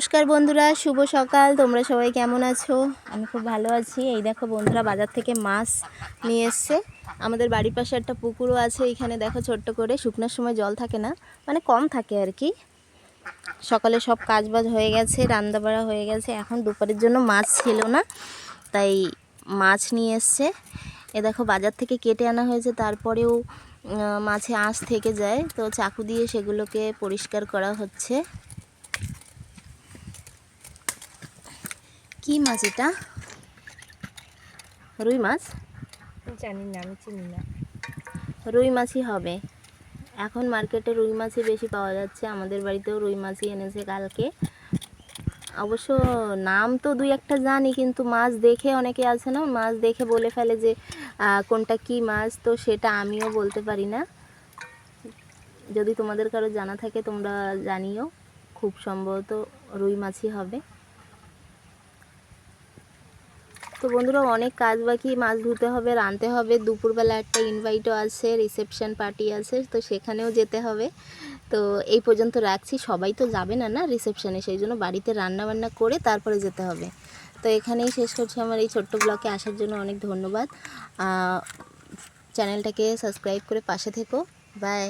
নমস্কার বন্ধুরা, শুভ সকাল। তোমরা সবাই কেমন আছো? আমি খুব ভালো আছি। এই দেখো বন্ধুরা, বাজার থেকে মাছ নিয়ে এসছে। আমাদের বাড়ির পাশে একটা পুকুরও আছে। এখানে দেখো ছোট্ট করে, শুকনোর সময় জল থাকে না, মানে কম থাকে আর কি। সকালে সব কাজবাজ হয়ে গেছে, রান্না বাড়া হয়ে গেছে। এখন দুপুরের জন্য মাছ ছিল না, তাই মাছ নিয়ে এসছে। এ দেখো বাজার থেকে কেটে আনা হয়েছে, তারপরেও মাছে আঁশ থেকে যায়, তো চাকু দিয়ে সেগুলোকে পরিষ্কার করা হচ্ছে। কি মাছ এটা? রুই মাছ? জানি না, আমি চিনি না। রুই মাছই হবে। এখন মার্কেটে রুই মাছই বেশি পাওয়া যাচ্ছে। আমাদের বাড়িতেও রুই মাছই এনেছে কালকে। অবশ্য নাম তো দুই একটা জানি, কিন্তু মাছ দেখে অনেকে আছে না, মাছ দেখে বলে ফেলে যে কোনটা কি মাছ, তো সেটা আমিও বলতে পারি না। যদি তোমাদের কারো জানা থাকে তোমরা জানিও। খুব সম্ভবত রুই মাছই হবে। তো বন্ধুরা, অনেক কাজ বাকি, মাছ ধুতে হবে, রাঁধতে হবে। দুপুরবেলা একটা ইনভাইটও আছে, রিসেপশন পার্টি আছে, তো সেখানেও যেতে হবে। তো এই পর্যন্ত রাখছি। সবাই তো যাবে না না রিসেপশনে, সেই জন্য বাড়িতে রান্না বান্না করে তারপরে যেতে হবে। তো এখানেই শেষ করছি। আমার এই ছোট্ট ব্লগে আসার জন্য অনেক ধন্যবাদ। চ্যানেলটাকে সাবস্ক্রাইব করে পাশে থেকো। বাই।